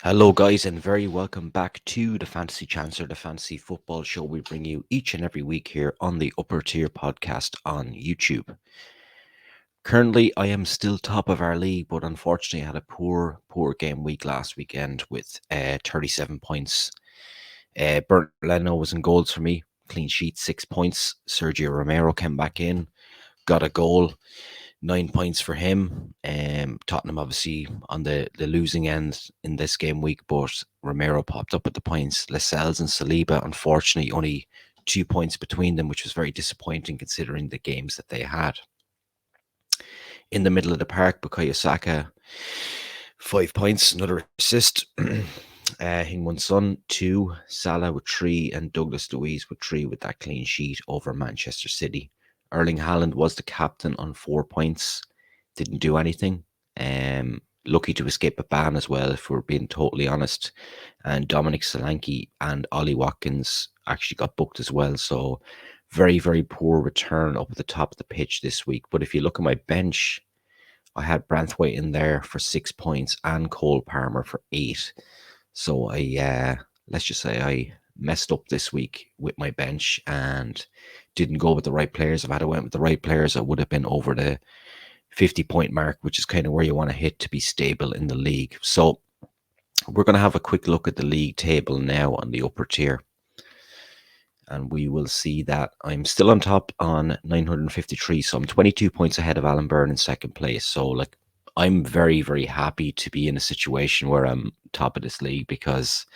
Hello, guys, and very welcome back to the Fantasy Chancer, the fantasy football show we bring you each and every week here on the Upper Tier podcast on YouTube. Currently, I am still top of our league, but unfortunately, I had a poor game week last weekend with 37 points. Bert Leno was in goals for me, clean sheet, 6 points. Sergio Romero came back in, got a goal. 9 points for him. Tottenham obviously on the losing end in this game week, but Romero popped up with the points. Lascelles and Saliba, unfortunately, only 2 points between them, which was very disappointing considering the games that they had. In the middle of the park, Bukayo Saka, 5 points, another assist. Heung-min Son, 2, Salah with 3, and Douglas Luiz with 3 with that clean sheet over Manchester City. Erling Haaland was the captain on 4 points. Didn't do anything. Lucky to escape a ban as well, if we're being totally honest. And Dominic Solanke and Ollie Watkins actually got booked as well. So very, very poor return up at the top of the pitch this week. But if you look at my bench, I had Branthwaite in there for 6 points and Cole Palmer for 8. So let's just say I messed up this week with my bench and didn't go with the right players. If I had went with the right players, I would have been over the 50-point mark, which is kind of where you want to hit to be stable in the league. So we're going to have a quick look at the league table now on the upper tier. And we will see that I'm still on top on 953. So I'm 22 points ahead of Alan Byrne in second place. So I'm very, very happy to be in a situation where I'm top of this league because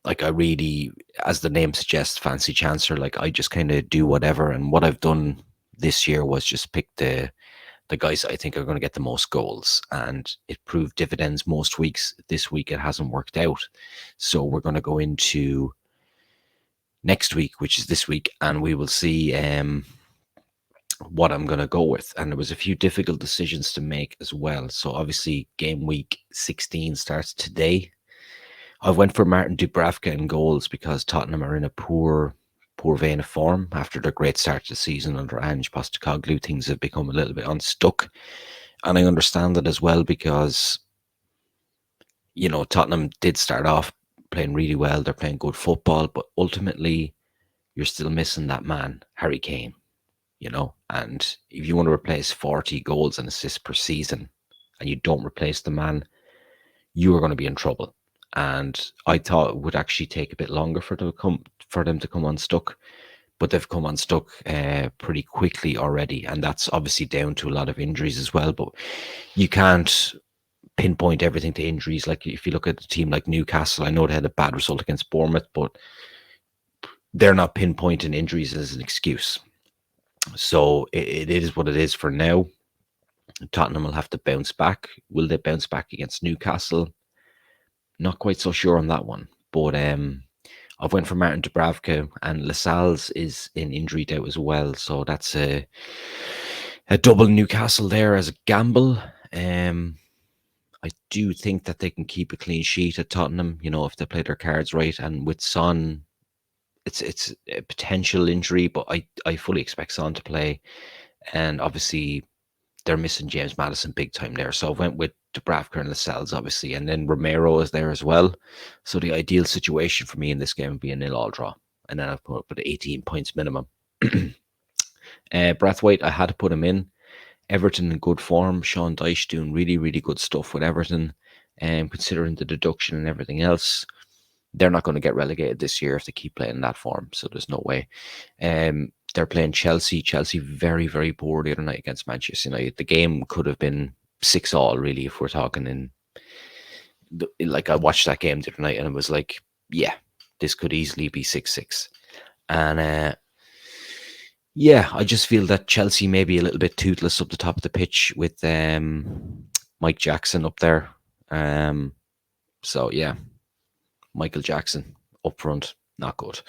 I really, as the name suggests, fancy chancer, I just kind of do whatever. And what I've done this year was just pick the guys I think are going to get the most goals. And it proved dividends most weeks. This week it hasn't worked out. So we're going to go into next week, which is this week, and we will see what I'm going to go with. And there was a few difficult decisions to make as well. So obviously game week 16 starts today. I went for Martin Dubravka in goals because Tottenham are in a poor vein of form after their great start to the season under Ange Postecoglou. Things have become a little bit unstuck, and I understand that as well because Tottenham did start off playing really well. They're playing good football, but ultimately you're still missing that man, Harry Kane. And if you want to replace 40 goals and assists per season and you don't replace the man, you are going to be in trouble. And I thought it would actually take a bit longer for them to come unstuck, but they've come unstuck pretty quickly already, and that's obviously down to a lot of injuries as well. But you can't pinpoint everything to injuries. Like if you look at a team like Newcastle, I know they had a bad result against Bournemouth, but they're not pinpointing injuries as an excuse. So it is what it is for now. Tottenham will have to bounce back. Will they bounce back against Newcastle? Not quite so sure on that one, but I've went for Martin Dubravka, and Lascelles is in injury doubt as well, so that's a double Newcastle there as a gamble. I do think that they can keep a clean sheet at Tottenham, if they play their cards right. And with Son, it's a potential injury, but I fully expect Son to play, and obviously they're missing James Maddison big time there. So I went with Dubravka and Lascelles, obviously, and then Romero is there as well. So the ideal situation for me in this game would be a 0-0 draw, and then I've put up at 18 points minimum. Brathwaite, I had to put him in. Everton in good form. Sean Dyche doing really, really good stuff with Everton, considering the deduction and everything else. They're not going to get relegated this year if they keep playing in that form, so there's no way. They're playing Chelsea. Chelsea very, very poor the other night against Manchester United. The game could have been 6-6, really, if we're talking I watched that game the other night and it was like, yeah, this could easily be 6-6. And I just feel that Chelsea may be a little bit toothless up the top of the pitch with Mike Jackson up there. So yeah, Michael Jackson up front, not good.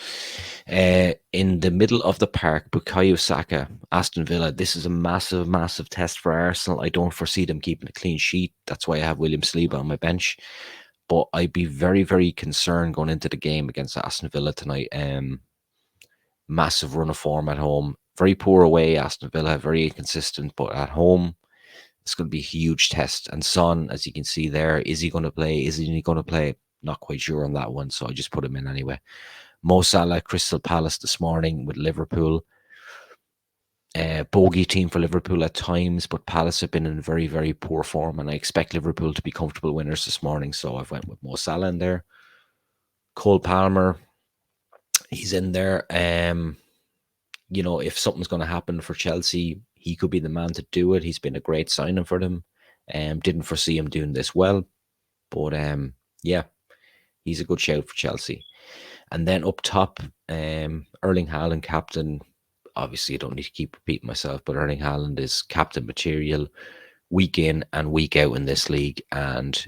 In the middle of the park, Bukayo Saka, Aston Villa. This is a massive, massive test for Arsenal. I don't foresee them keeping a clean sheet. That's why I have William Saliba on my bench. But I'd be very, very concerned going into the game against Aston Villa tonight. Massive run of form at home. Very poor away, Aston Villa. Very inconsistent, but at home, It's going to be a huge test. And Son, as you can see there, is he going to play? Is he going to play? Not quite sure on that one, so I just put him in anyway. Mo Salah, Crystal Palace this morning with Liverpool. Bogey team for Liverpool at times, but Palace have been in very, very poor form, and I expect Liverpool to be comfortable winners this morning. So I've went with Mo Salah in there. Cole Palmer, he's in there. If something's going to happen for Chelsea, he could be the man to do it. He's been a great signing for them. Didn't foresee him doing this well, but yeah, he's a good shout for Chelsea. And then up top, Erling Haaland, captain. Obviously, I don't need to keep repeating myself, but Erling Haaland is captain material week in and week out in this league. And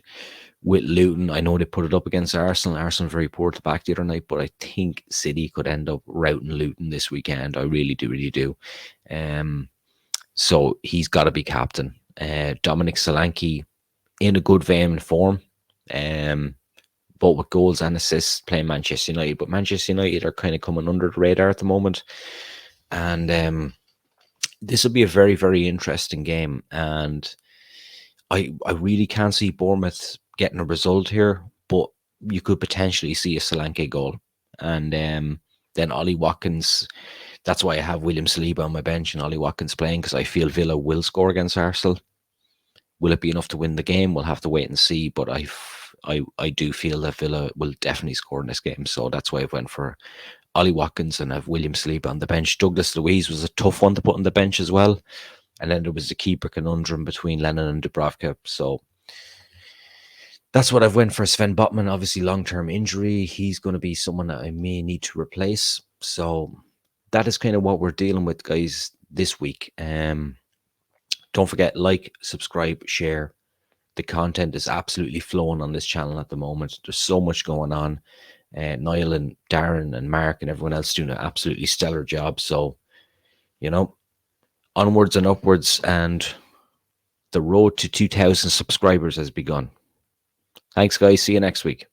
with Luton, I know they put it up against Arsenal. Arsenal very poor to back the other night, but I think City could end up routing Luton this weekend. I really do. So he's got to be captain. Dominic Solanke in a good vein and form. But with goals and assists playing Manchester United. But Manchester United are kind of coming under the radar at the moment. And this will be a very, very interesting game. And I really can't see Bournemouth getting a result here, but you could potentially see a Solanke goal. And then Ollie Watkins, that's why I have William Saliba on my bench and Ollie Watkins playing, because I feel Villa will score against Arsenal. Will it be enough to win the game? We'll have to wait and see, but I do feel that Villa will definitely score in this game. So that's why I went for Ollie Watkins and have William Saliba on the bench. Douglas Luiz was a tough one to put on the bench as well. And then there was the keeper conundrum between Lennon and Dubravka. So that's what I've went for. Sven Botman, obviously long-term injury. He's going to be someone that I may need to replace. So that is kind of what we're dealing with, guys, this week. Don't forget, like, subscribe, share. The content is absolutely flowing on this channel at the moment. There's so much going on. Niall and Darren and Mark and everyone else doing an absolutely stellar job. So, onwards and upwards, and the road to 2,000 subscribers has begun. Thanks, guys. See you next week.